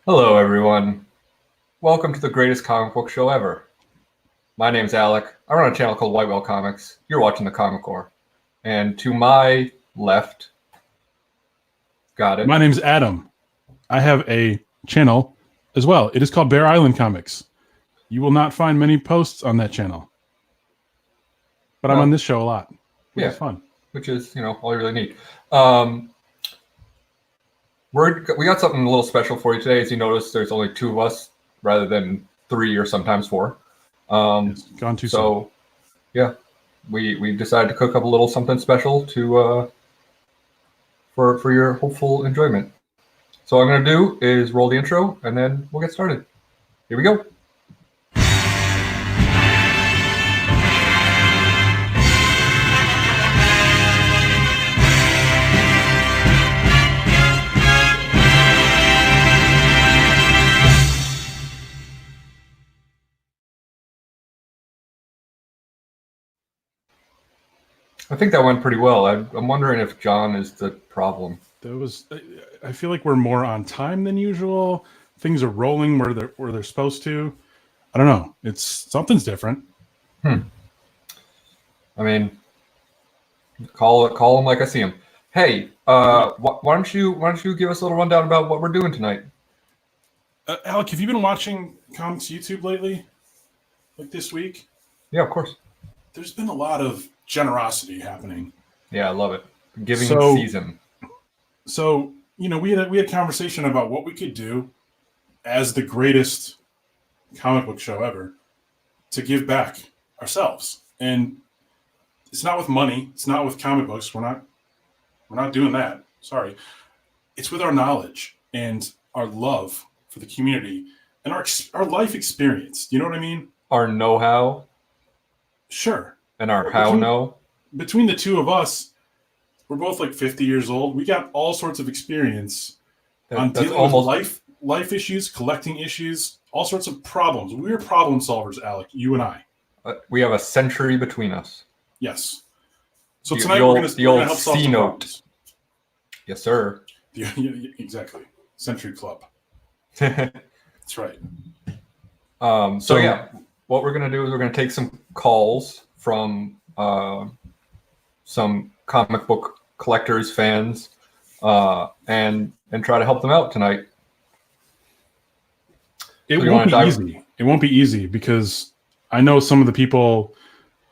Hello, everyone. Welcome to the greatest comic book show ever. My name's Alec. I run a channel called Whitewell Comics. You're watching the Comic Core. And to my left, got it. My name's Adam. I have a channel as well. It is called Bear Island Comics. You will not find many posts on that channel. But I'm on this show a lot, which is fun. Which is, all you really need. We got something a little special for you today. As you notice, there's only two of us rather than three or sometimes four. It's gone too soon. Yeah, we decided to cook up a little something special to for your hopeful enjoyment. So what I'm going to do is roll the intro, and then we'll get started. Here we go. I think that went pretty well. I'm wondering if John is the problem. I feel like we're more on time than usual. Things are rolling where they're supposed to. I don't know. Something's different. I mean, call them like I see them. Hey, why don't you give us a little rundown about what we're doing tonight? Alec, have you been watching comics YouTube lately? Like this week? Yeah, of course. There's been a lot of generosity happening. Yeah, I love it. Giving season. So, we had a conversation about what we could do as the greatest comic book show ever to give back ourselves. And it's not with money. It's not with comic books. We're not doing that. Sorry. It's with our knowledge and our love for the community and our life experience. You know what I mean? Our know-how. Sure. And our how-know. Between the two of us, we're both like 50 years old. We got all sorts of experience on dealing with life issues, collecting issues, all sorts of problems. We're problem solvers, Alec, you and I. We have a century between us. Yes. So tonight we're going to help solve some problems. Yes, sir. Exactly. Century Club. That's right. So yeah, what we're going to do is we're going to take some calls from some comic book collectors, fans, and try to help them out tonight. It won't be easy. It won't be easy because I know some of the people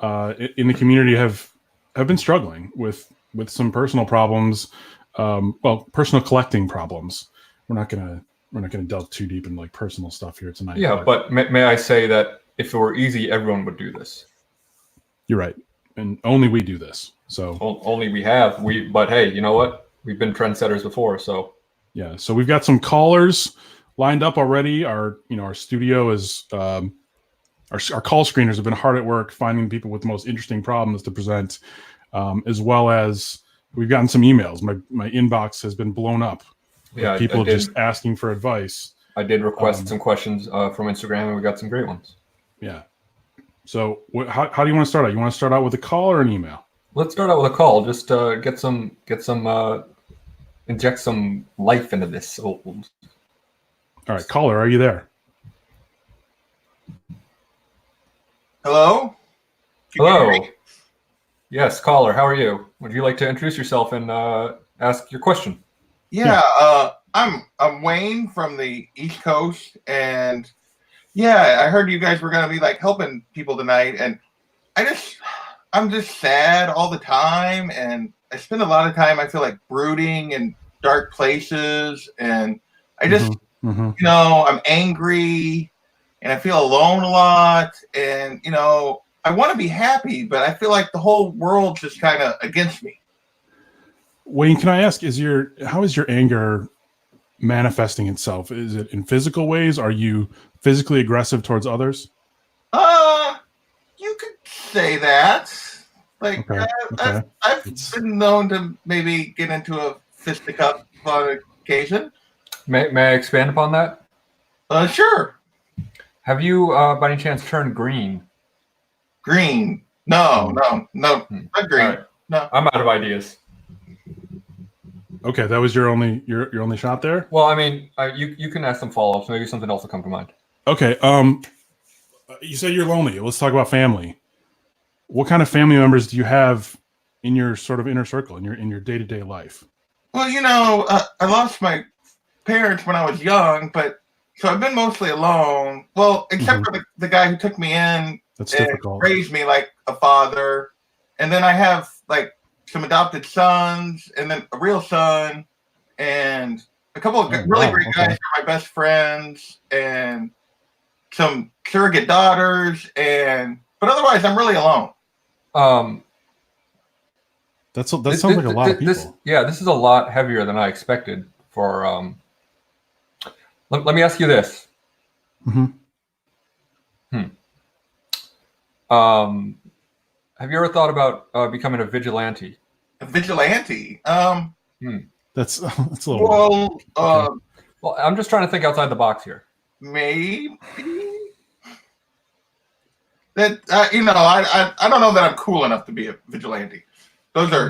in the community have been struggling with some personal problems. Personal collecting problems. We're not gonna delve too deep in like personal stuff here tonight. Yeah, but may I say that if it were easy, everyone would do this. You're right, and only we do this. So only we have. But hey, you know what? We've been trendsetters before, so yeah. So we've got some callers lined up already. Our studio is our call screeners have been hard at work finding people with the most interesting problems to present, as well as we've gotten some emails. My inbox has been blown up. Yeah, people just asking for advice. I did request some questions from Instagram, and we got some great ones. Yeah. So how do you want to start out? You want to start out with a call or an email? Let's start out with a call. Just get some inject some life into this. All right, caller, are you there? Hello? Hello. Yes, caller, how are you? Would you like to introduce yourself and ask your question? Yeah, I'm Wayne from the East Coast, and yeah, I heard you guys were gonna be like helping people tonight, and I'm just sad all the time, and I spend a lot of time, I feel like, brooding in dark places, and I just I'm angry, and I feel alone a lot, and I want to be happy, but I feel like the whole world's just kind of against me. Wayne, can I ask, how is your anger manifesting itself? Is it in physical ways? Are you physically aggressive towards others? You could say that. Like, okay. I've been known to maybe get into a fisticuff on occasion. May I expand upon that? Sure. Have you, by any chance, turned green? Green? No, not green. Right. No. I'm out of ideas. Okay, that was your only shot there. Well, I mean, you can ask some follow-ups. Maybe something else will come to mind. Okay. You said you're lonely. Let's talk about family. What kind of family members do you have in your sort of inner circle in your day-to-day life? Well, I lost my parents when I was young, but so I've been mostly alone. Well, except for the guy who took me in That's and difficult. raised me like a father. And then I have like some adopted sons, and then a real son, and a couple of really great guys who are my best friends, and some surrogate daughters, but otherwise I'm really alone. That sounds like a lot of people. This is a lot heavier than I expected for. Let me ask you this. Have you ever thought about becoming a vigilante? A vigilante? That's a little. Well, well, I'm just trying to think outside the box here. Maybe that I don't know that I'm cool enough to be a vigilante. Those are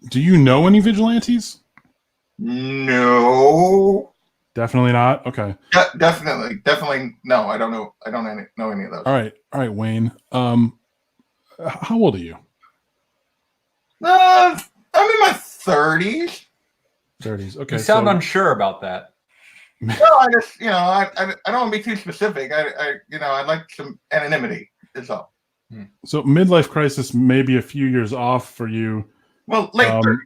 Do you know any vigilantes? No. Definitely not. Okay. Definitely no. I don't know. I don't know any of those. All right, Wayne. How old are you? I'm in my 30s. 30s. Okay. You sound unsure about that. No, I just I don't want to be too specific. I like some anonymity. Is all. So midlife crisis may be a few years off for you. Well, late 30s.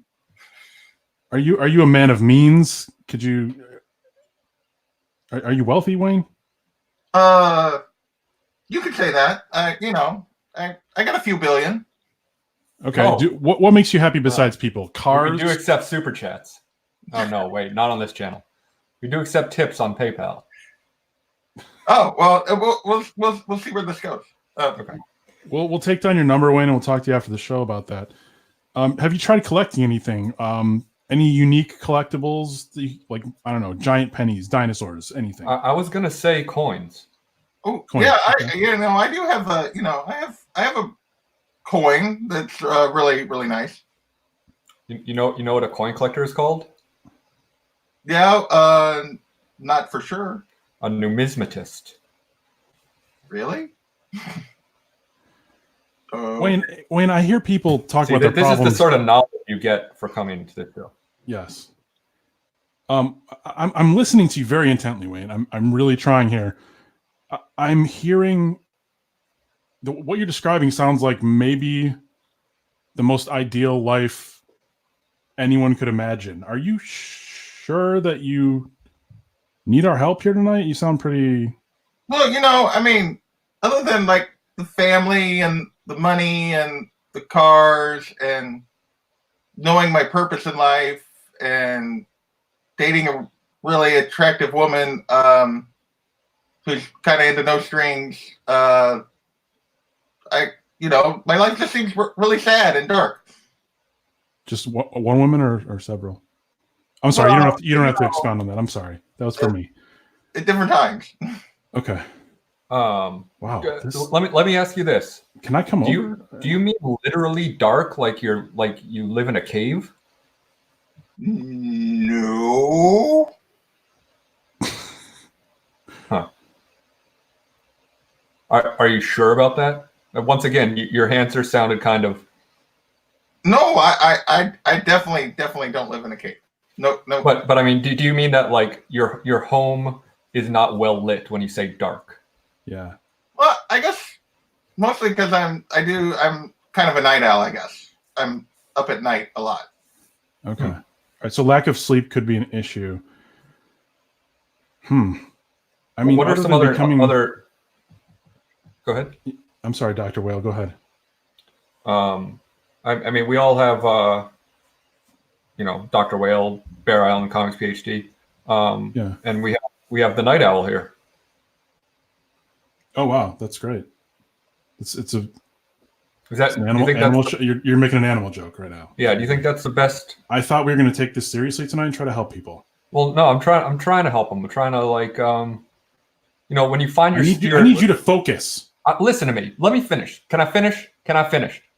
Are you a man of means? Could you? Are you wealthy, Wayne? You could say that. I got a few billion. Okay. What makes you happy besides people? Cars. We do accept super chats. Oh no, wait, not on this channel. We do accept tips on PayPal. Oh well, we'll see where this goes. Okay. We'll take down your number, Wayne, and we'll talk to you after the show about that. Have you tried collecting anything? Any unique collectibles? Like, I don't know, giant pennies, dinosaurs, anything? I was gonna say coins. Oh Coins. yeah, Okay. I do have a I have a coin that's really really nice. You know what a coin collector is called? Yeah, not for sure. A numismatist. Really? Wayne, I hear people talk about their this problems. is the sort of knowledge you get for coming to this show. Yes. I'm listening to you very intently, Wayne. I'm really trying here. I'm hearing what you're describing sounds like maybe the most ideal life anyone could imagine. Are you sure that you need our help here tonight? You sound pretty. Well, I mean, other than like the family and the money and the cars and knowing my purpose in life and dating a really attractive woman who's kind of into no strings, my life just seems really sad and dark. Just one woman or several? I'm sorry, you don't have to expound on that. I'm sorry. That was for me. At different times. Okay. Wow. Let me ask you this. Can I come over? Do you mean literally dark, like you live in a cave? No. Huh. Are you sure about that? Once again, your answer sounded kind of. No, I definitely don't live in a cave. No. But I mean, do you mean that like your home is not well lit when you say dark? Yeah. Well, I guess mostly because I'm kind of a night owl. I guess I'm up at night a lot. Okay. All right. So lack of sleep could be an issue. I mean, what are some other? Go ahead. I'm sorry, Dr. Whale. Go ahead. I mean, we all have, Dr. Whale, Bear Island Comics PhD. Yeah. And we have the Night Owl here. Oh wow, that's great. It's an animal. You're making an animal joke right now. Yeah. Do you think that's the best? I thought we were going to take this seriously tonight and try to help people. Well, no, I'm trying to help them. I'm trying to when you find your I need you to focus. Listen to me. Let me finish. Can I finish?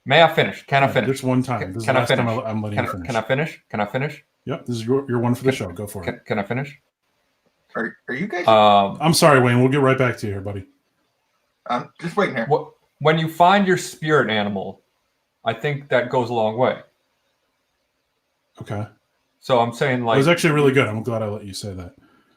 May I finish? Can I finish? Just one time. This is the last time I'm letting you finish. Can I finish? Can I finish? Yep, this is your one for the show. Go for it. Can I finish? Are you guys? I'm sorry, Wayne. We'll get right back to you here, buddy. I'm just waiting here. When you find your spirit animal, I think that goes a long way. Okay. So I'm saying, like, it was actually really good. I'm glad I let you say that.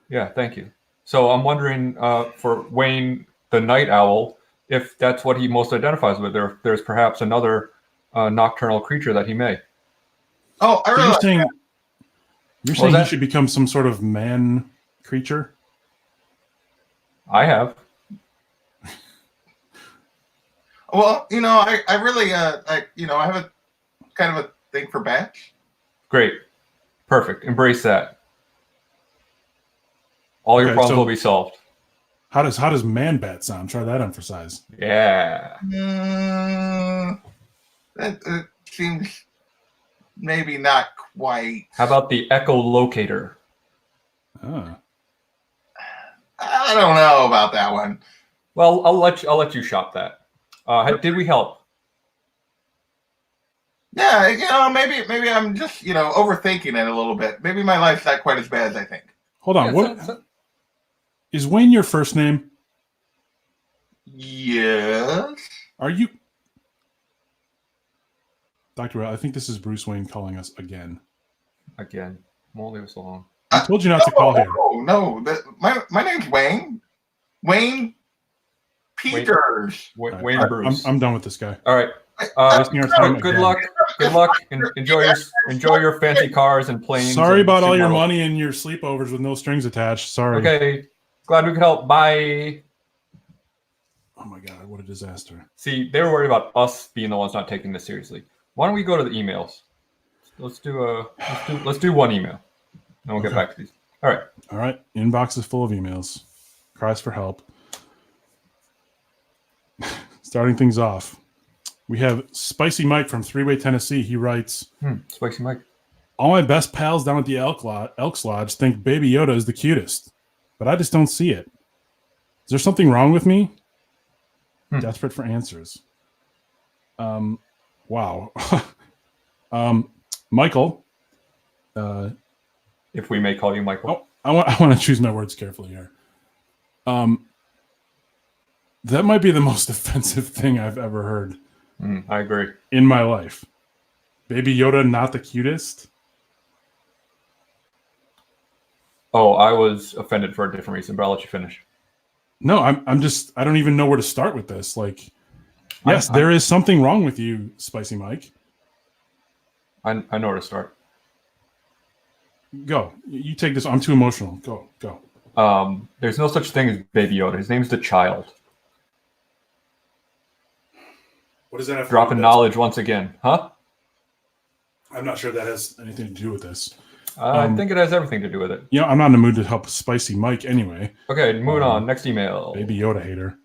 Yeah, thank you. So I'm wondering for Wayne, the night owl, if that's what he most identifies with, or if there's perhaps another nocturnal creature that he may. Oh, I realize. You're saying he should become some sort of man creature? I have. Well, I really, I have a kind of a thing for bats. Great. Perfect. Embrace that. All your problems will be solved. How does man bat sound? Try that emphasize. Yeah. That seems maybe not quite. How about the echolocator? Oh. I don't know about that one. Well, I'll let you shop that. Did we help? Yeah, maybe I'm just overthinking it a little bit. Maybe my life's not quite as bad as I think. Hold on, is Wayne your first name? Yes. Are you, Dr. Will? I think this is Bruce Wayne calling us again. Again, won't leave us alone. I told you not to call here. No. My name's Wayne. Wayne Peters. Wayne Bruce. I'm done with this guy. All right. Good luck. Good luck. Enjoy your fancy cars and planes. Sorry about all your money and your sleepovers with no strings attached. Sorry. Okay. Glad we could help. Bye. Oh my God, what a disaster. See, they were worried about us being the ones not taking this seriously. Why don't we go to the emails? Let's do one email. And we'll get back to these. All right. Inbox is full of emails. Cries for help. Starting things off. We have Spicy Mike from Three-Way, Tennessee. He writes, Spicy Mike. All my best pals down at the Elks Lodge think Baby Yoda is the cutest, but I just don't see it. Is there something wrong with me? Desperate for answers. Wow. Michael. If we may call you Michael. I want to choose my words carefully here. That might be the most offensive thing I've ever heard. I agree. In my life. Baby Yoda, not the cutest? Oh, I was offended for a different reason, but I'll let you finish. No, I don't even know where to start with this. Like, yes, there is something wrong with you, Spicy Mike. I know where to start. Go. You take this. I'm too emotional. Go. There's no such thing as Baby Yoda. His name's the Child. What does that have to Dropping do with knowledge once again, huh? I'm not sure that has anything to do with this. I think it has everything to do with it. I'm not in the mood to help Spicy Mike anyway. Okay, moving on. Next email. Baby Yoda hater.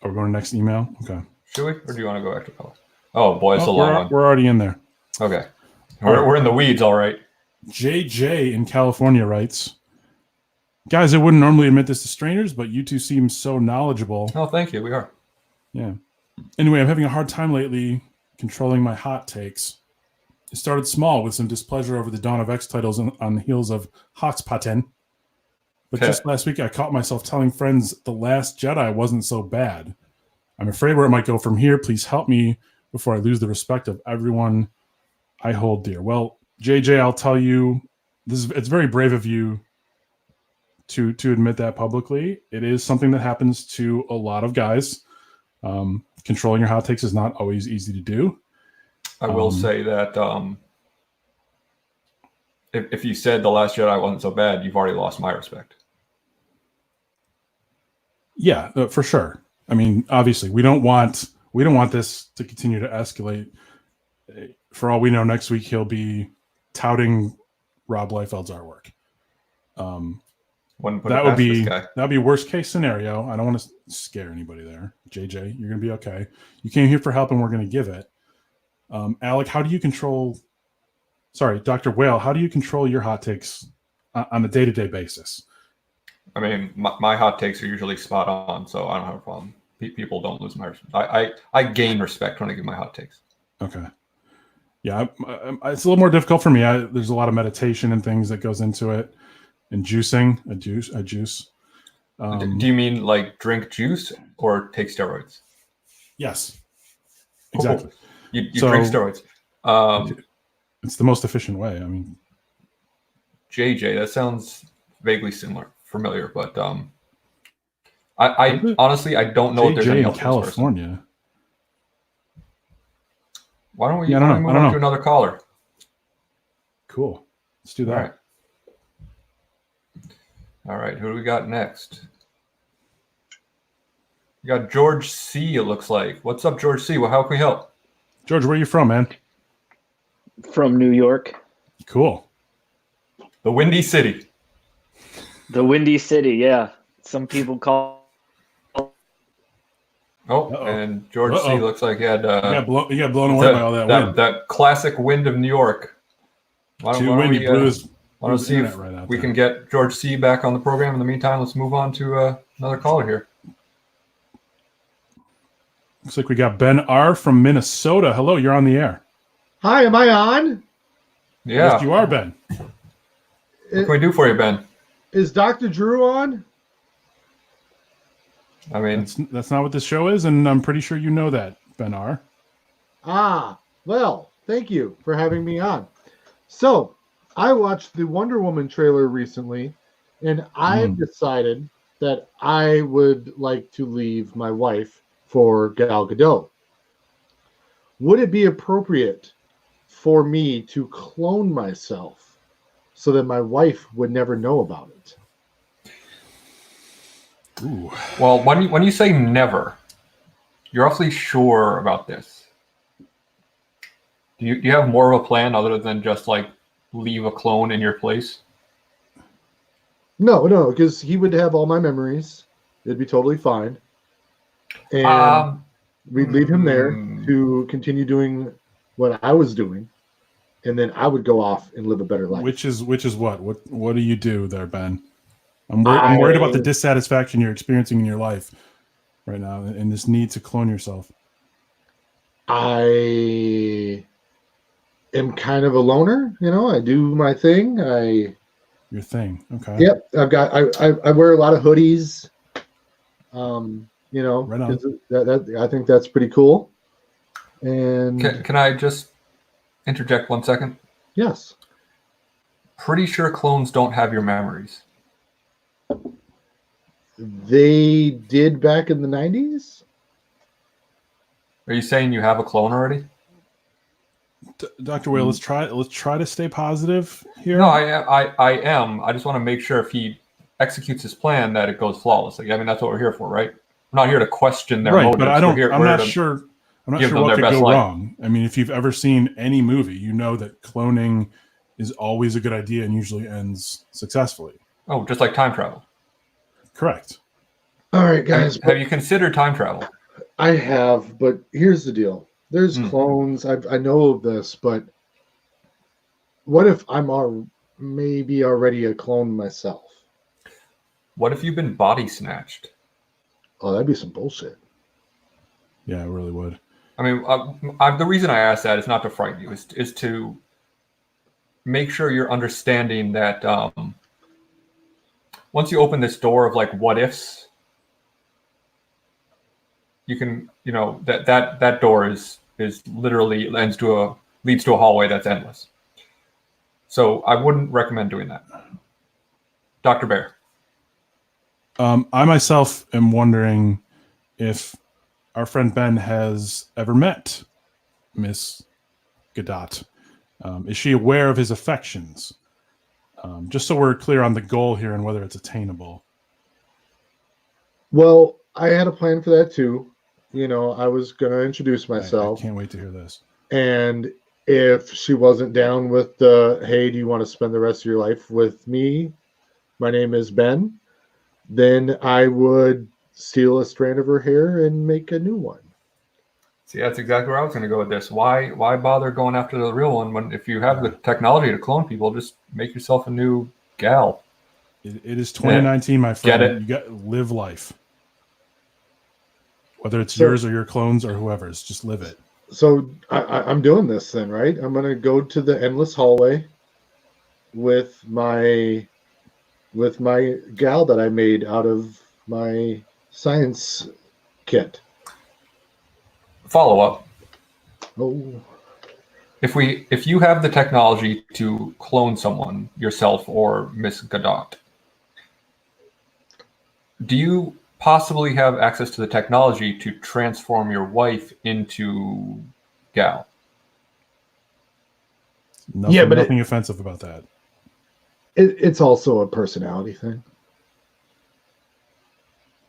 Are we going to next email? Okay. Should we? Or do you want to go back to college? Oh, boy, it's a long one. We're already in there. Okay. We're in the weeds, all right. JJ in California writes, Guys, I wouldn't normally admit this to strangers, but you two seem so knowledgeable. Oh, thank you. We are. Yeah. Anyway, I'm having a hard time lately controlling my hot takes. It started small with some displeasure over the Dawn of X titles on the heels of Hoxpaten. But just last week, I caught myself telling friends The Last Jedi wasn't so bad. I'm afraid where it might go from here. Please help me before I lose the respect of everyone I hold dear. Well, JJ, I'll tell you, it's very brave of you to admit that publicly. It is something that happens to a lot of guys. Controlling your hot takes is not always easy to do. I will say that if you said The Last Jedi wasn't so bad, you've already lost my respect. Yeah, for sure. I mean, obviously, we don't want this to continue to escalate. For all we know, next week he'll be touting Rob Liefeld's artwork. That'd be worst case scenario. I don't want to scare anybody there. JJ, you're gonna be okay. You came here for help, and we're gonna give it. Alec, how do you control? Sorry, Dr. Whale, how do you control your hot takes on a day-to-day basis? I mean, my hot takes are usually spot on, so I don't have a problem. people don't lose my respect. I gain respect when I give my hot takes. Okay. Yeah, it's a little more difficult for me. There's a lot of meditation and things that goes into it, and juicing, a juice. Do you mean like drink juice or take steroids? Yes, exactly. You drink steroids. It's the most efficient way. I mean, JJ, that sounds vaguely familiar, but I honestly I don't know if there's any in help for this person. California. Why don't we move on to another caller? Cool. Let's do that. All right. Who do we got next? You got George C, it looks like. What's up, George C? Well, how can we help? George, where are you from, man? From New York. Cool. The Windy City. The Windy City, yeah. Some people call. And George C looks like he had. He got blown away by all that wind. That classic wind of New York. Why don't we see if we can get George C back on the program? In the meantime, let's move on to another caller here. Looks like we got Ben R from Minnesota. Hello, you're on the air. Hi, am I on? Yeah. Yes, you are, Ben. What can we do for you, Ben? Is Dr. Drew on? I mean, that's not what this show is, and I'm pretty sure you know that, Ben R. Well, thank you for having me on. So, I watched the Wonder Woman trailer recently, and I've decided that I would like to leave my wife for Gal Gadot. Would it be appropriate for me to clone myself so that my wife would never know about it? Ooh. Well, when you say never, you're awfully sure about this. Do you have more of a plan other than just like leave a clone in your place? No, because he would have all my memories. It'd be totally fine. And we'd leave him there to continue doing what I was doing, and then I would go off and live a better life. Which is what? What do you do there, Ben? I'm worried about the dissatisfaction you're experiencing in your life right now, and this need to clone yourself. I am kind of a loner, I do my thing. Your thing, okay. Yep, I wear a lot of hoodies. Right on. That I think that's pretty cool. And can I just interject 1 second? Yes. Pretty sure clones don't have your memories. They did back in the 90s? Are you saying you have a clone already? Dr. Whale, let's try to stay positive here. No, I am. I just want to make sure if he executes his plan that it goes flawlessly. I mean, that's what we're here for, right? We're not here to question their motives. But I'm not sure what could go wrong. I mean, if you've ever seen any movie, you know that cloning is always a good idea and usually ends successfully. Oh, just like time travel. Correct. All right, guys. Have you considered time travel? I have, but here's the deal. There's clones. I know of this, but what if I'm maybe already a clone myself? What if you've been body snatched? Oh, that'd be some bullshit. Yeah, it really would. I mean, the reason I ask that is not to frighten you, is to make sure you're understanding that once you open this door of like what ifs, you can, that door is literally leads to a hallway that's endless. So I wouldn't recommend doing that. Dr. Bear. I myself am wondering if our friend Ben has ever met Miss Gadot. Is she aware of his affections? Just so we're clear on the goal here and whether it's attainable. Well, I had a plan for that too. I was going to introduce myself. I can't wait to hear this. And if she wasn't down with the, hey, do you want to spend the rest of your life with me? My name is Ben. Then I would steal a strand of her hair and make a new one. See, that's exactly where I was going to go with this. Why bother going after the real one when if you have the technology to clone people, just make yourself a new gal. It is 2019, my friend. Get it? You got live life. whether it's So- yours or your clones or whoever's. Just live it. So I'm doing this then, right? I'm gonna go to the endless hallway with my gal that I made out of my science kit. Follow up. Oh, If you have the technology to clone someone, yourself or Miss Godot, do you possibly have access to the technology to transform your wife into Gal? Nothing, Yeah, but nothing offensive about that. it's also a personality thing.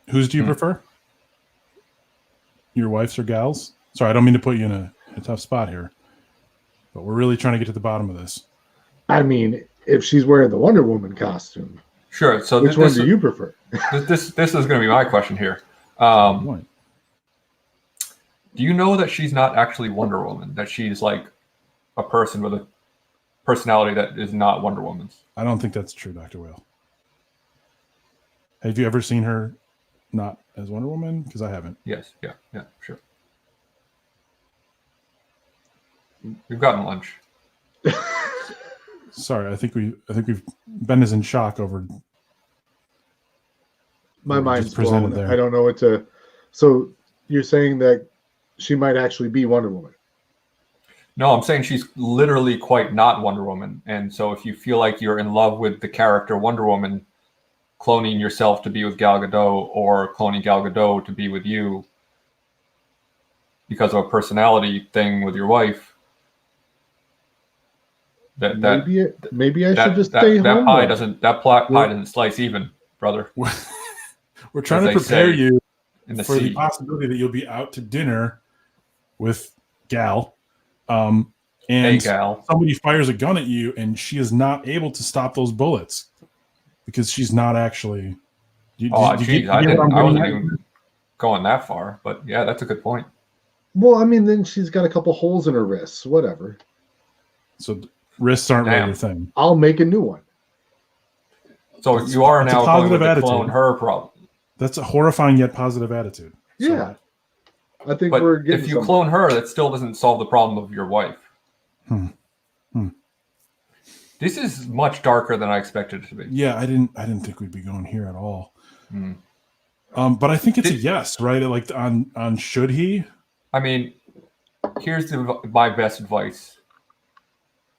Whose do you prefer? Your wife's or gals? Sorry, I don't mean to put you in a tough spot here, but we're really trying to get to the bottom of this. I mean, if she's wearing the Wonder Woman costume, Sure. So which one do you prefer? This is going to be my question here. Point. Do you know that she's not actually Wonder Woman? That she's like a person with a personality that is not Wonder Woman's? I don't think that's true, Dr. Whale. Have you ever seen her not as Wonder Woman? Because I haven't. Yes. Yeah. Sure. We've gotten lunch. Sorry, I think Ben is in shock over. My Or mind's just presented blown. there. I don't know what to. So you're saying that she might actually be Wonder Woman? No, I'm saying she's literally quite not Wonder Woman. And so if you feel like you're in love with the character Wonder Woman, cloning yourself to be with Gal Gadot or cloning Gal Gadot to be with you because of a personality thing with your wife, Maybe I should just stay that home. pie then. doesn't that pie doesn't slice even, brother. We're trying As to they prepare say you in the for the sea. possibility that you'll be out to dinner with Gal, Hey, and Gal. somebody fires a gun at you, and she is not able to stop those bullets because she's not actually. Oh, you geez, get I what I'm wasn't getting at? even going that far, but yeah, that's a good point. Well, I mean, then she's got a couple holes in her wrists. Whatever. So wrists aren't really Damn. a thing. I'll make a new one. So you are it's a now going with positive the clone attitude. her problem. That's a horrifying yet positive attitude. So, Yeah, I think But we're getting. if you somewhere. clone her, that still doesn't solve the problem of your wife. This is much darker than I expected it to be. yeah, I didn't think we'd be going here at all. Hmm. But I think it's a yes, right? Like on should he? I mean, here's my best advice.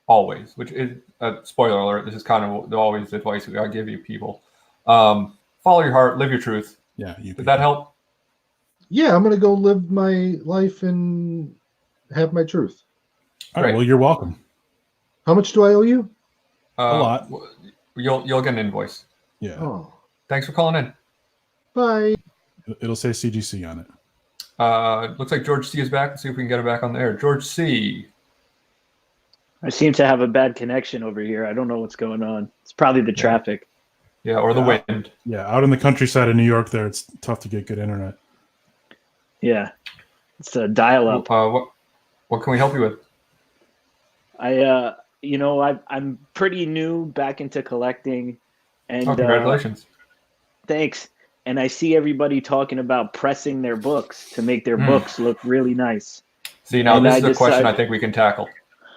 Always, which is a spoiler alert. This is kind of always the advice I give you people. Follow your heart, live your truth. Yeah, you Did that help? Yeah, I'm gonna go live my life and have my truth. All right, Great. well, you're welcome. How much do I owe you? A lot. You'll get an invoice. Yeah, Oh, Thanks for calling in. bye. it'll say CGC on it. Looks like George C is back. Let's see if we can get him back on the air. George C. I seem to have a bad connection over here. I don't know what's going on. It's probably the traffic. Yeah, or the Yeah. wind. Yeah, out in the countryside of New York, there it's tough to get good internet. Yeah, it's a dial-up. What can we help you with? I'm pretty new back into collecting, and Oh, congratulations. thanks. And I see everybody talking about pressing their books to make their books look really nice. See, now and this I is a question decided- I think we can tackle.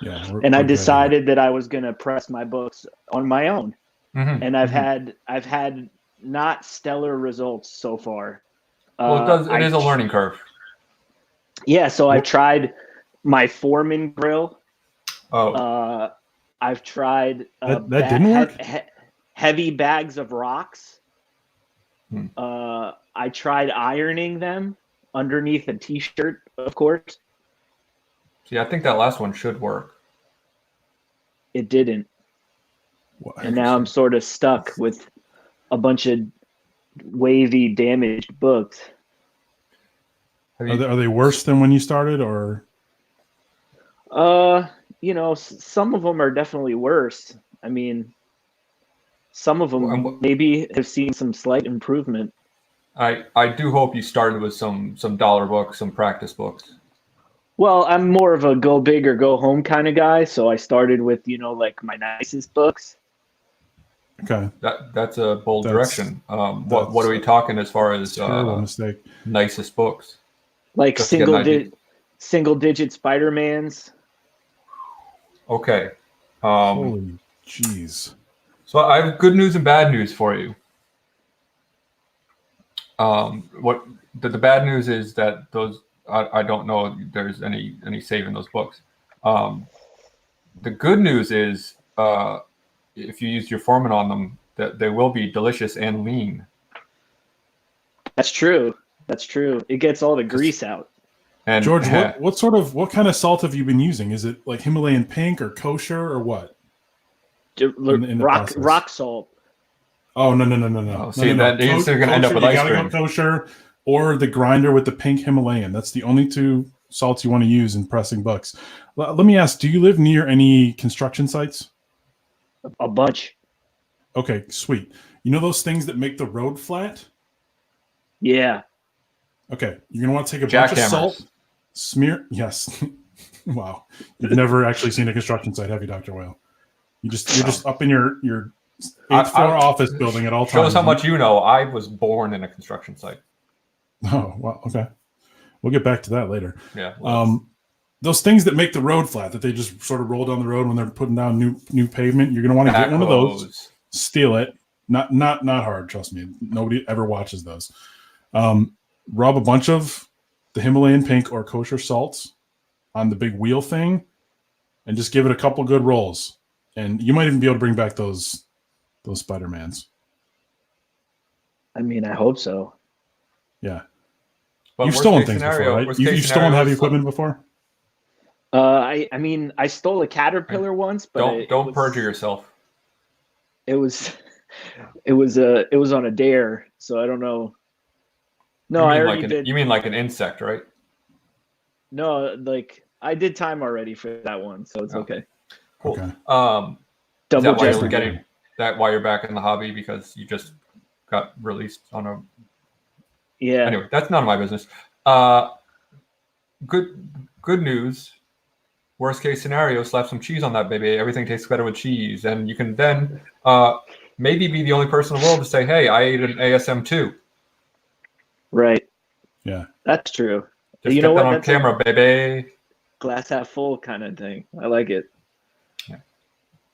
Yeah, And I we're good. decided that I was going to press my books on my own. Mhm. And I've had not stellar results so far. Well, it is a learning curve. Yeah, so I tried my Foreman grill. Oh, I've tried That didn't work? heavy bags of rocks. Hmm. I tried ironing them underneath a t-shirt, of course. see, I think that last one should work. It didn't. What? And now I'm sort of stuck with a bunch of wavy, damaged books. Are they worse than when you started, or Some of them are definitely worse. I mean, some of them maybe have seen some slight improvement. I do hope you started with some dollar books, some practice books. Well, I'm more of a go big or go home kind of guy, so I started with, like my nicest books. okay? That's a bold That's- direction. What are we talking as far as Terrible mistake. nicest books? Like Just to get an idea. single digit Spider-Mans. Okay. Holy jeez. So I have good news and bad news for you. What the bad news is that those I don't know if there's any save in those books. The good news is if you use your Foreman on them, that they will be delicious and lean. That's true. That's true. It gets all the grease out. And George, what kind of salt have you been using? Is it like Himalayan pink or kosher or what? In the process? Rock salt. Oh no! Oh, see, that you're going to end up with ice cream. You gotta go kosher or the grinder with the pink Himalayan. That's the only two salts you want to use in pressing books. Let me ask: do you live near any construction sites? A bunch. Okay, sweet. You know those things that make the road flat? Yeah. Okay, you're gonna want to take a bunch of salt, smear. Yes. Wow, you've never actually seen a construction site, have you, Dr. Whale? You're just up in your 8th floor office building at all times. Show us how much you know. I was born in a construction site. Oh, well, okay. We'll get back to that later. Yeah. Those things that make the road flat, that they just sort of roll down the road when they're putting down new pavement, you're going to want to get one of those, steal it. Not hard, trust me. Nobody ever watches those. Rub a bunch of the Himalayan pink or kosher salts on the big wheel thing and just give it a couple good rolls. And you might even be able to bring back those Spider-Mans. I mean, I hope so. Yeah. But You've stolen things before, right? You've stolen heavy equipment before? I mean, I stole a Caterpillar once, but don't perjure yourself. It was on a dare, so I don't know. No, I already did. You mean like an insect, right? No, like I did time already for that one, so it's okay. Cool. Okay. Double why you're back in the hobby, because you just got released on a. Yeah. Anyway, that's none of my business. Good news. Worst case scenario, slap some cheese on that baby. Everything tastes better with cheese, and you can then maybe be the only person in the world to say, "Hey, I ate an ASM too." Right. Yeah. That's true. Just get that on camera, baby. Glass half full kind of thing. I like it.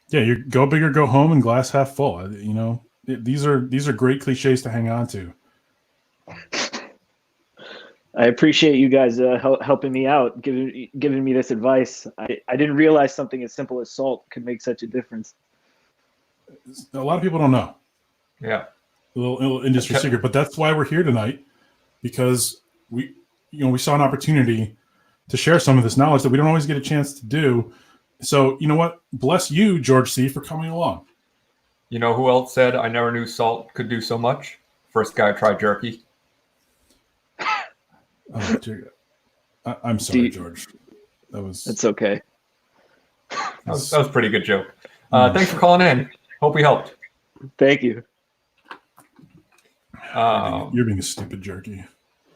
Yeah, you go big or go home and glass half full. You know, these are great cliches to hang on to. I appreciate you guys helping me out, giving me this advice. I didn't realize something as simple as salt could make such a difference. A lot of people don't know. Yeah. A little industry secret, but that's why we're here tonight, because we saw an opportunity to share some of this knowledge that we don't always get a chance to do. So, you know what? Bless you, George C., for coming along. You know who else said, "I never knew salt could do so much"? First guy tried jerky. Oh, dear. I'm sorry, George. That's okay. That was a pretty good joke. Thanks for calling in. Hope we helped. Thank you. You're being a stupid jerky.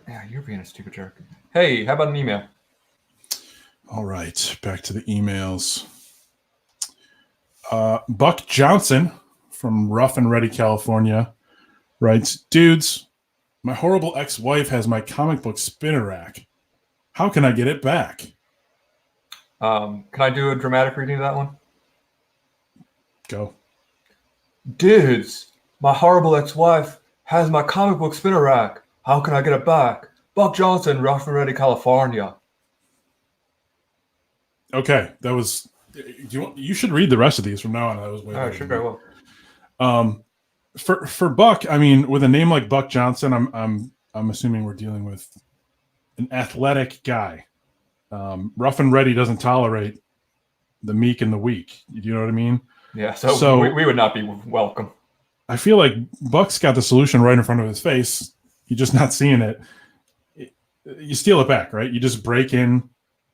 Yeah, you're being a stupid jerk. Hey, how about an email? All right, back to the emails. Buck Johnson from Rough and Ready, California, writes, "Dudes, my horrible ex-wife has my comic book spinner rack. How can I get it back?" Can I do a dramatic reading of that one? Go. "Dudes, my horrible ex-wife has my comic book spinner rack. How can I get it back? Buck Johnson, Rough and Ready, California." Okay, that was. You should read the rest of these from now on. That was way. All right, sure, I will. For Buck, I mean, with a name like Buck Johnson, I'm assuming we're dealing with an athletic guy. Rough and Ready doesn't tolerate the meek and the weak. You know what I mean? Yeah. So we would not be welcome. I feel like Buck's got the solution right in front of his face. You're just not seeing it. You steal it back, right? You just break in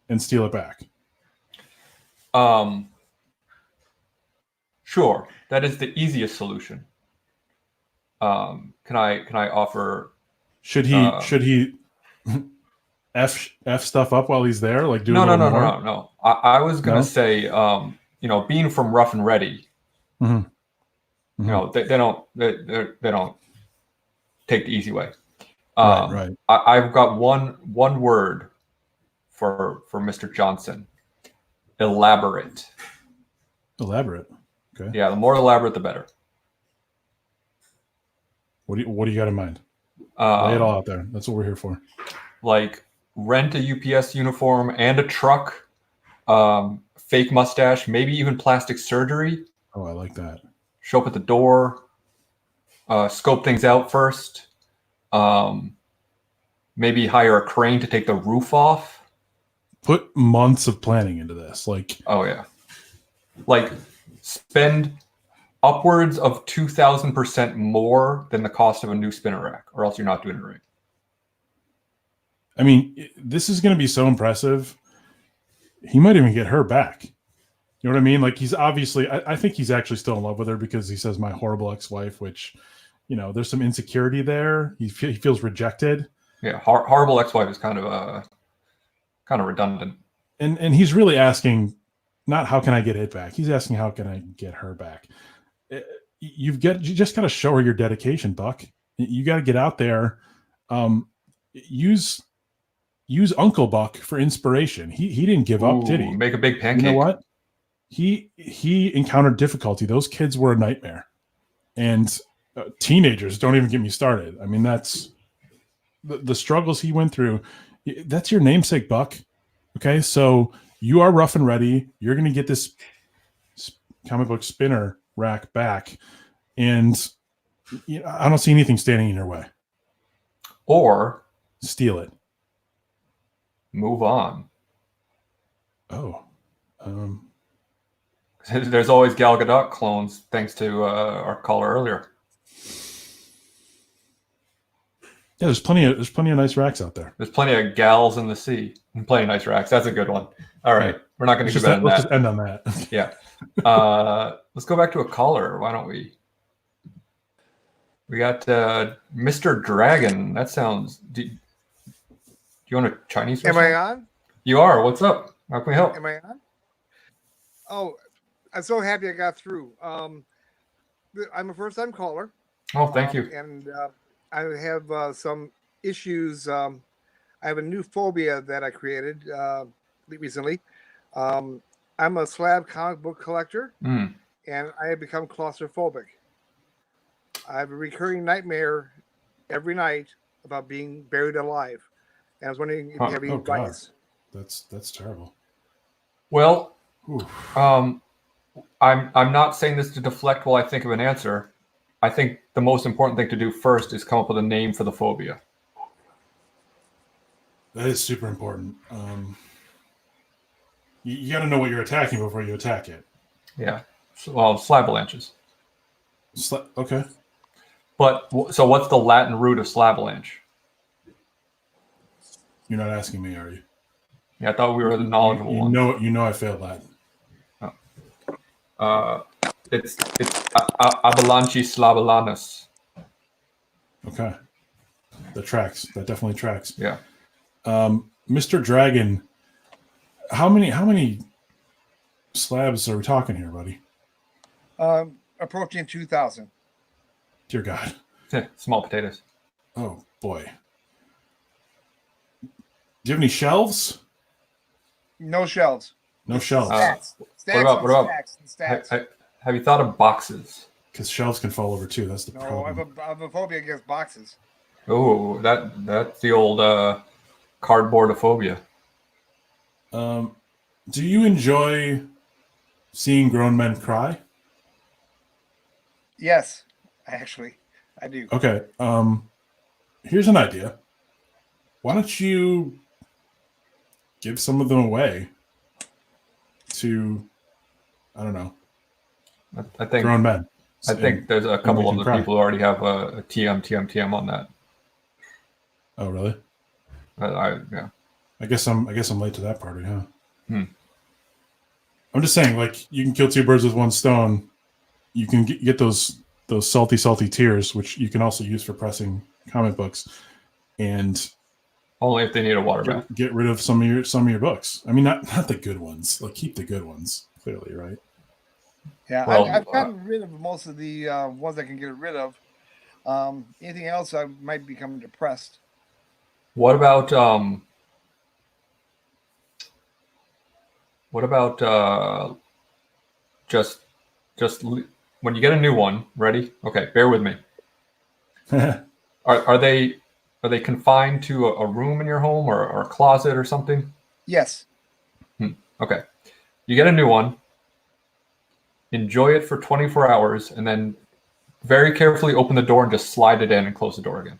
and steal it back. Sure. That is the easiest solution. Can I offer? Should he f stuff up while he's there? Like do no. more? I was gonna say, being from Rough and Ready, Mm-hmm. they don't take the easy way. Right. I've got one word for Mr. Johnson. Elaborate. Elaborate. Okay. Yeah, the more elaborate, the better. What do you got in mind? Lay it all out there. That's what we're here for. Like rent a UPS uniform and a truck, fake mustache, maybe even plastic surgery. Oh, I like that. Show up at the door, scope things out first. Maybe hire a crane to take the roof off. Put months of planning into this. Like, oh yeah, like spend upwards of 2,000% more than the cost of a new spinner rack, or else you're not doing it right. I mean, this is going to be so impressive. He might even get her back. You know what I mean? Like, he's obviously, I think he's actually still in love with her because he says my horrible ex-wife, which, you know, there's some insecurity there. He feels rejected. Yeah, horrible ex-wife is kind of redundant. And he's really asking, not how can I get it back? He's asking how can I get her back? You just got to show her your dedication, Buck. You got to get out there. Use Uncle Buck for inspiration. He didn't give up, did he? Make a big pancake. You know what? He encountered difficulty. Those kids were a nightmare, and teenagers, don't even get me started. I mean, that's the struggles he went through. That's your namesake, Buck. Okay, so you are rough and ready. You're going to get this comic book spinner rack back, and I don't see anything standing in your way. Or steal it. Move on. Oh. There's always Gal Gadot clones, thanks to our caller earlier. Yeah, there's plenty of nice racks out there. There's plenty of gals in the sea and plenty of nice racks. That's a good one. All right, we're not going to do better than that. Let's just end on that. Yeah. Let's go back to a caller. Why don't we? We got Mr. Dragon. That sounds. Do you want a Chinese? Am I on? You are. What's up? How can we help? Am I on? Oh, I'm so happy I got through. I'm a first-time caller. Oh, thank you. And I have some issues. I have a new phobia that I created recently. I'm a slab comic book collector, and I have become claustrophobic. I have a recurring nightmare every night about being buried alive. And I was wondering if you have any advice. That's terrible. Well, I'm not saying this to deflect while I think of an answer. I think the most important thing to do first is come up with a name for the phobia. That is super important. You got to know what you're attacking before you attack it. Yeah. Well, slabalanches. Okay. But so what's the Latin root of slabalanche? You're not asking me, are you? Yeah, I thought we were the knowledgeable ones. You know I failed Latin. It's Avalanche slabalanus. Okay. That tracks. That definitely tracks. Yeah. Mr. Dragon, how many slabs are we talking here, buddy? Approaching 2,000. Dear God. Small potatoes. Oh boy. Do you have any shelves? No shelves. No shelves. What about stacks? Have you thought of boxes? Because shelves can fall over too. That's the problem. I have a phobia against boxes. Oh, that's the old cardboardophobia. Do you enjoy seeing grown men cry? Yes, actually, I do. Okay. Here's an idea. Why don't you give some of them away to, I don't know, I think grown men. I think there's a couple of other people who already have a TM on that. Oh, really? Yeah. I guess I'm late to that party, huh? I'm just saying, like, you can kill two birds with one stone. You can get those salty tears, which you can also use for pressing comic books, and only if they need a water bath. Get rid of some of your books. I mean, not the good ones. Like, keep the good ones. Clearly, right? Yeah, well, I've gotten rid of most of the ones I can get rid of. Anything else, I might become depressed. What about just when you get a new one, ready? Okay, bear with me. Are they confined to a room in your home or a closet or something? Yes. Okay. You get a new one, enjoy it for 24 hours, and then very carefully open the door and just slide it in and close the door again.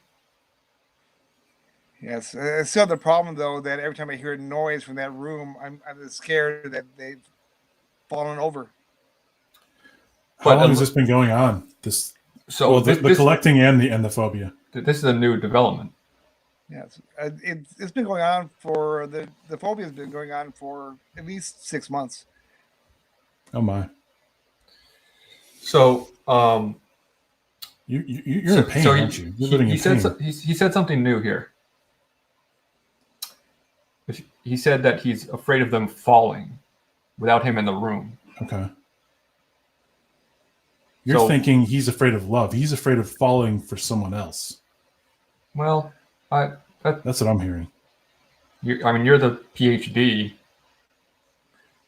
Yes. Still the problem, though, that every time I hear a noise from that room, I'm scared that they've fallen over. How long has this been going on? The collecting and the phobia. This is a new development. Yes, it's been going on for the phobia has been going on for at least 6 months. Oh my! So you're in pain, aren't you? You're living in pain. He said something new here. He said that he's afraid of them falling without him in the room. Okay. You're thinking he's afraid of love. He's afraid of falling for someone else. Well, that's what I'm hearing. You're the PhD,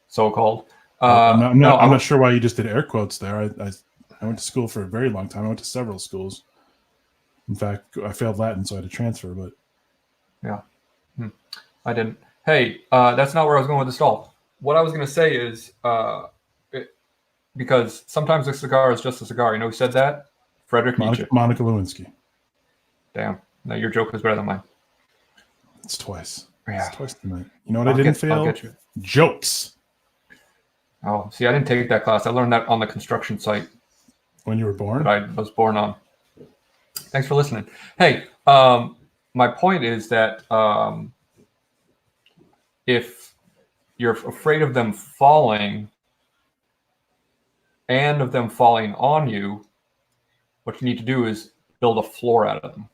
so-called. I'm not sure why you just did air quotes there. I went to school for a very long time. I went to several schools. In fact, I failed Latin, so I had to transfer. But yeah, I didn't. Hey, that's not where I was going with the stall. What I was going to say is, because sometimes a cigar is just a cigar. You know who said that? Friedrich Nietzsche. Monica Lewinsky. Damn. No, your joke was better than mine. It's twice. Yeah. It's twice tonight. You know what I didn't fail? I'll get you. Jokes. Oh, see, I didn't take that class. I learned that on the construction site. When you were born? That I was born on. Thanks for listening. Hey, my point is that if you're afraid of them falling and of them falling on you, what you need to do is build a floor out of them.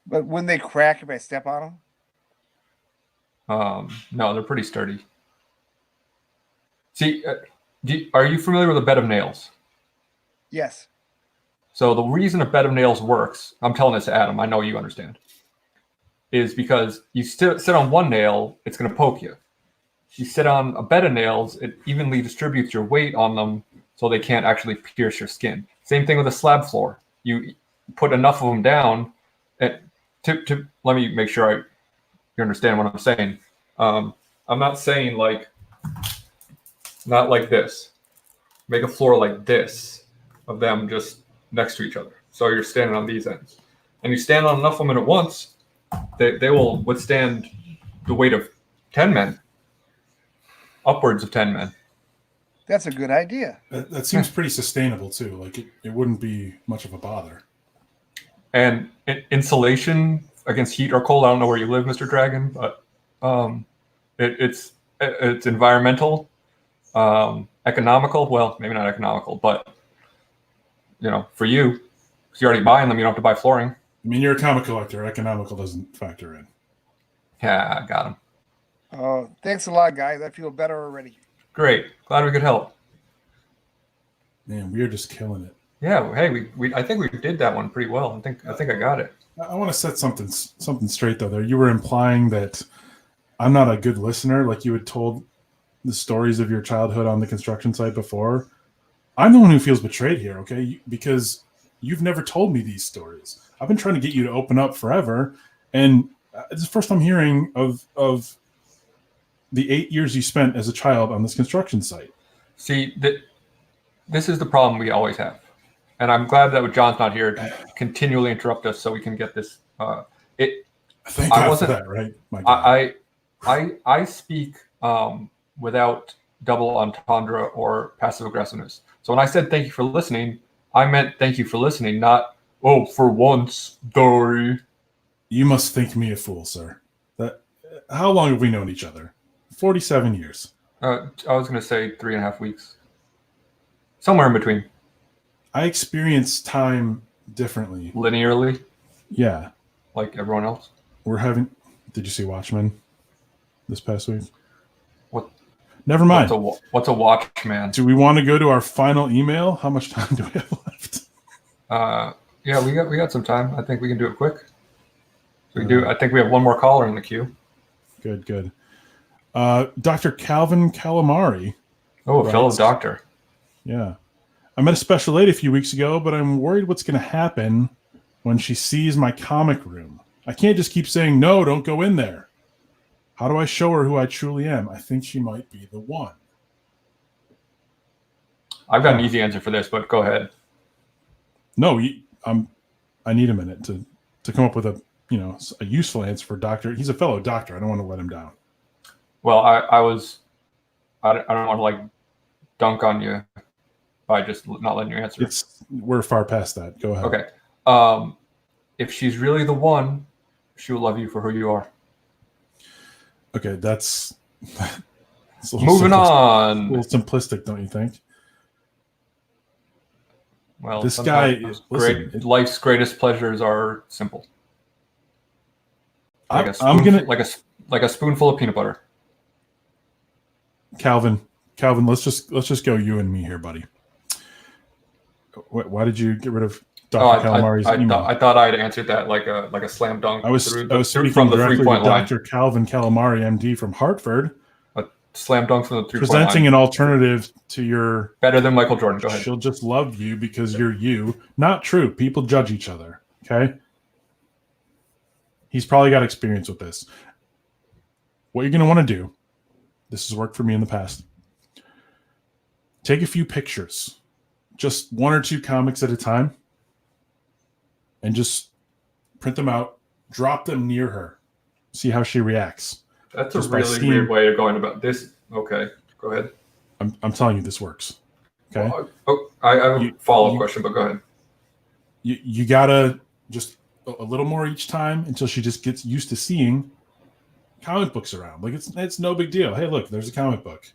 But wouldn't they crack if I step on them? No, they're pretty sturdy. See, are you familiar with a bed of nails? Yes. So the reason a bed of nails works, I'm telling this to Adam, I know you understand, is because you sit on one nail, it's going to poke you. You sit on a bed of nails, it evenly distributes your weight on them so they can't actually pierce your skin. Same thing with a slab floor. You put enough of them down. Let me make sure you understand what I'm saying. I'm not saying not like this. Make a floor like this of them just next to each other. So you're standing on these ends. And you stand on enough of them at once, they will withstand the weight of 10 men. Upwards of 10 men. That's a good idea. That seems pretty sustainable too. Like it wouldn't be much of a bother. And insulation against heat or cold. I don't know where you live, Mr. Dragon, but it's environmental, economical. Well, maybe not economical, but for you, because you're already buying them, you don't have to buy flooring. I mean, you're a comic collector. Economical doesn't factor in. Yeah, I got him. Oh, thanks a lot, guys. I feel better already. Great. Glad we could help. Man, we're just killing it. Yeah. Hey, I think we did that one pretty well. I think I got it. I want to set something straight though. There, you were implying that I'm not a good listener. Like you had told the stories of your childhood on the construction site before. I'm the one who feels betrayed here. Okay, because you've never told me these stories. I've been trying to get you to open up forever, and it's the first I'm hearing of the 8 years you spent as a child on this construction site. See, this is the problem we always have. And I'm glad that John's not here to continually interrupt us so we can get this. Thank God for that, right? My God. I speak without double entendre or passive aggressiveness. So when I said thank you for listening, I meant thank you for listening, not, oh, for once, Dory. You must think me a fool, sir. How long have we known each other? 47 years. I was going to say 3.5 weeks. Somewhere in between. I experience time differently. Linearly? Yeah. Like everyone else? Did you see Watchmen this past week? What? Never mind. What's a Watchman? Do we want to go to our final email? How much time do we have left? Yeah, we got some time. I think we can do it quick. So we do. I think we have one more caller in the queue. Good. Dr. Calvin Calamari. Oh, a fellow doctor. Yeah. I met a special lady a few weeks ago, but I'm worried what's going to happen when she sees my comic room. I can't just keep saying, no, don't go in there. How do I show her who I truly am? I think she might be the one. I've got an easy answer for this, but go ahead. No, I need a minute to come up with a useful answer for Doctor. He's a fellow doctor. I don't want to let him down. Well, I don't want to like dunk on you by just not letting you answer. We're far past that. Go ahead. Okay. If she's really the one, she will love you for who you are. Okay, that's moving on. A little simplistic, don't you think? Well, this guy is life's greatest pleasures are simple. Like a spoonful of peanut butter. Calvin, let's just go you and me here, buddy. Why did you get rid of Dr. Calamari's email? I thought I had answered that like a slam dunk. I was speaking from the directly to Dr. Calvin Calamari, MD from Hartford. A slam dunk from the 3-point line. Presenting an alternative to your better than Michael Jordan. Go ahead. She'll just love you because you're you. Not true. People judge each other. Okay. He's probably got experience with this. What you're going to want to do, this has worked for me in the past. Take a few pictures, just 1 or 2 comics at a time, and just print them out, drop them near her, see how she reacts. That's a really weird way of going about this. Okay, go ahead. I'm telling you, this works. Okay. I have a follow-up question, but go ahead. You gotta just a little more each time until she just gets used to seeing comic books around. Like it's no big deal. Hey, look, there's a comic book.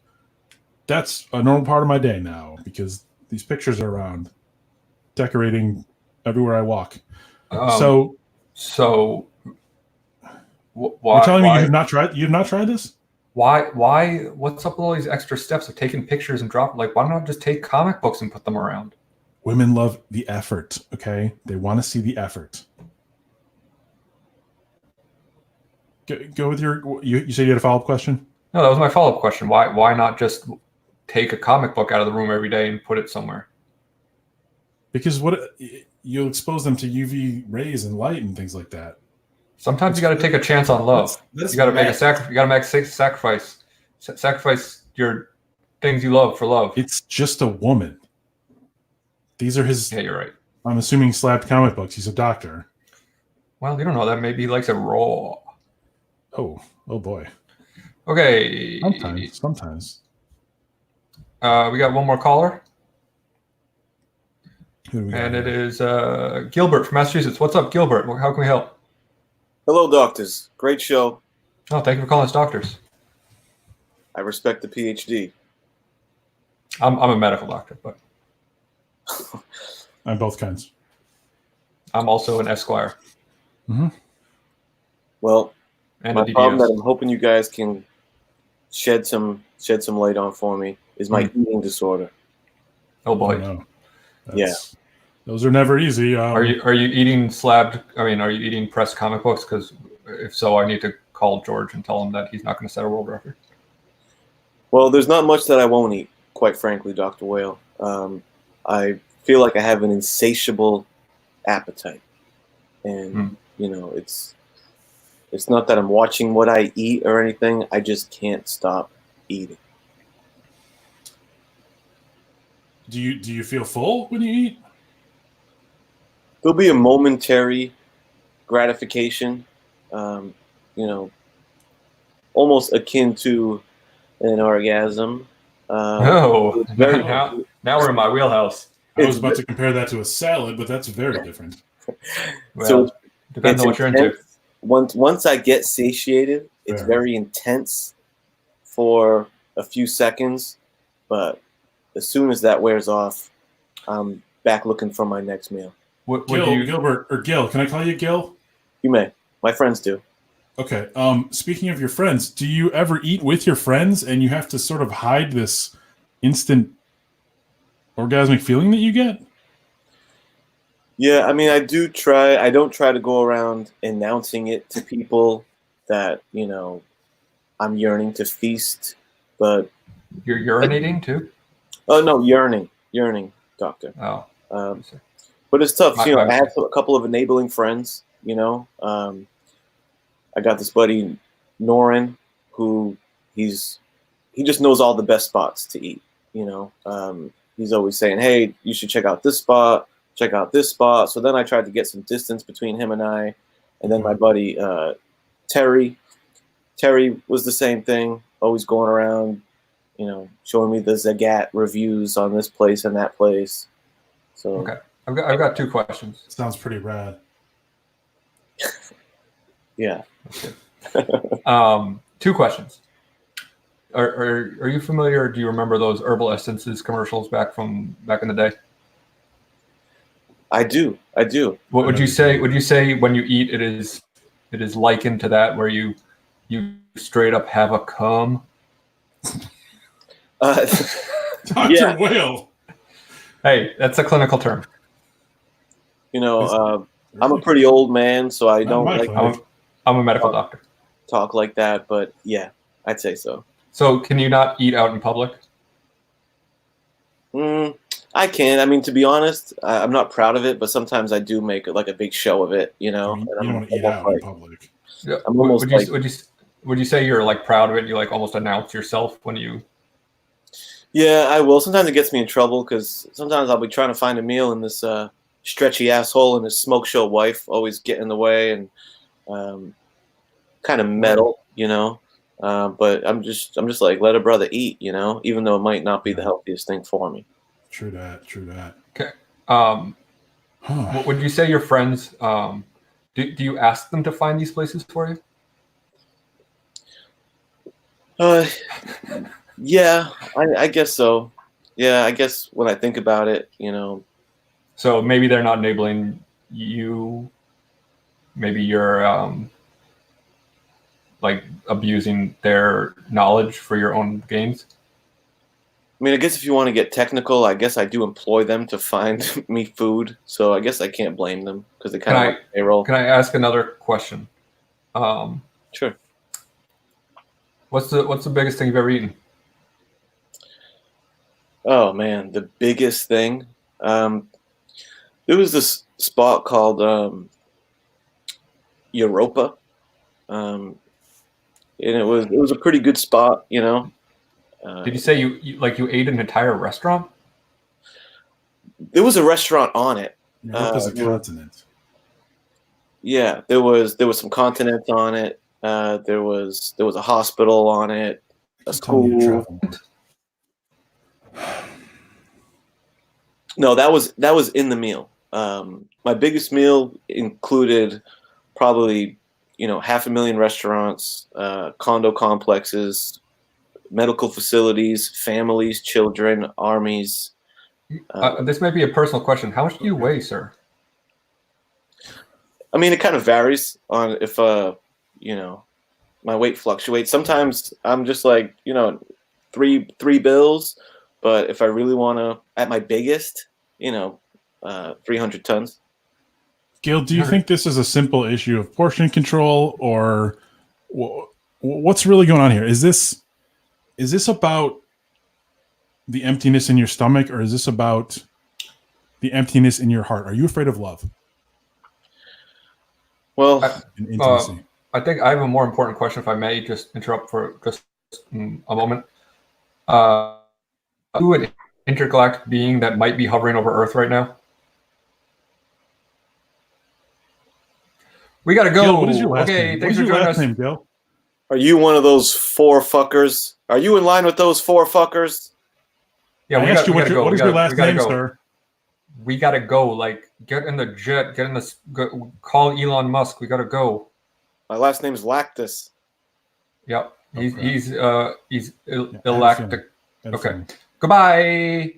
That's a normal part of my day now because these pictures are around, decorating everywhere I walk. So why? You're telling me you have not tried? You have not tried this? Why? What's up with all these extra steps of taking pictures and drop? Like, why not just take comic books and put them around? Women love the effort. Okay, they want to see the effort. Go with your. You said you had a follow-up question? No, that was my follow-up question. Why not just take a comic book out of the room every day and put it somewhere? Because you'll expose them to UV rays and light and things like that. Sometimes you got to take a chance on love. You got to make a sacrifice. You got to make a sacrifice. Sacrifice your things you love for love. It's just a woman. These are his. Yeah, you're right. I'm assuming slabbed comic books. He's a doctor. Well, you don't know that. Maybe he likes it raw. Oh boy. Okay. Sometimes. We got one more caller. And it is Gilbert from Massachusetts. What's up, Gilbert? How can we help? Hello, doctors. Great show. Oh, thank you for calling us doctors. I respect the PhD. I'm a medical doctor, but I'm both kinds. I'm also an Esquire. Mm-hmm. Well, and my problem that I'm hoping you guys can shed some light on for me is my eating disorder. Oh boy. No. Yeah. Those are never easy. Are you eating slabbed? I mean, are you eating pressed comic books? Because if so, I need to call George and tell him that he's not going to set a world record. Well, there's not much that I won't eat, quite frankly, Dr. Whale. I feel like I have an insatiable appetite, and it's not that I'm watching what I eat or anything. I just can't stop eating. Do you feel full when you eat? There'll be a momentary gratification, almost akin to an orgasm. Now we're in my wheelhouse. I was about to compare that to a salad, but that's very different. Well, so depends on what you're into. Once I get satiated, it's very intense for a few seconds, but as soon as that wears off, I'm back looking for my next meal. Gilbert, or Gil, can I call you Gil? You may. My friends do. Okay. Speaking of your friends, do you ever eat with your friends and you have to sort of hide this instant orgasmic feeling that you get? Yeah, I mean, I do try. I don't try to go around announcing it to people that I'm yearning to feast, but You're urinating too? oh no, yearning, doctor. Oh, But it's tough. My I have mistake. a couple of enabling friends. I got this buddy Norin, who he just knows all the best spots to eat. He's always saying, "Hey, you should check out this spot. Check out this spot." So then I tried to get some distance between him and I, and then my buddy Terry. Terry was the same thing, always going around, showing me the Zagat reviews on this place and that place. So okay, I've got 2 questions. Sounds pretty rad. yeah. 2 questions. Are you familiar? Do you remember those herbal essences commercials back in the day? I do. What would you say? Would you say when you eat, it is likened to that, where you straight up have a cum? Dr. Yeah. Whale. Hey, that's a clinical term. I'm a pretty old man, so I don't my like clinic. to I'm a medical doctor. talk like that. But yeah, I'd say so. So can you not eat out in public? I can. I mean, to be honest, I'm not proud of it, but sometimes I do make like a big show of it. You don't want to eat out in public. Yeah. I'm almost Would you say you're like proud of it? You like almost announce yourself when you? Yeah, I will. Sometimes it gets me in trouble because sometimes I'll be trying to find a meal and this stretchy asshole and his smoke show wife always get in the way and kind of meddle, But I'm just like, let a brother eat, even though it might not be the healthiest thing for me. True that. Okay. What would you say your friends? Do you ask them to find these places for you? Yeah, I guess so. Yeah, I guess when I think about it, So maybe they're not enabling you. Maybe you're like abusing their knowledge for your own gains. I mean, I guess if you want to get technical, I guess I do employ them to find me food. So I guess I can't blame them because they kind of like payroll. Can I ask another question? Sure. What's the biggest thing you've ever eaten? Oh man, the biggest thing. There was this spot called Europa, and it was a pretty good spot, Did you say you ate an entire restaurant? There was a restaurant on it. Europe is a continent. Yeah, there was some continents on it. There was a hospital on it, a school. No, that was in the meal. My biggest meal included probably 500,000 restaurants, condo complexes, medical facilities, families, children, armies. This might be a personal question. How much do you weigh, sir? I mean, it kind of varies on if my weight fluctuates. Sometimes I'm just like three bills, but if I really want to, at my biggest, 300 tons. Gil, do you think this is a simple issue of portion control, or what's really going on here? Is this about the emptiness in your stomach, or is this about the emptiness in your heart? Are you afraid of love? Well, and intimacy. I think I have a more important question, if I may just interrupt for just a moment. Are you an intergalactic being that might be hovering over Earth right now? We gotta go. Gil, what is your last name? Thanks for joining us. Name, Gil? Are you one of those 4 fuckers? Are you in line with those 4 fuckers? Yeah, I asked you what is your last name, sir? We gotta go. Like, get in the jet. Call Elon Musk. We gotta go. My last name is Lactus. Yep. He's Yeah, galactic. Okay. Goodbye.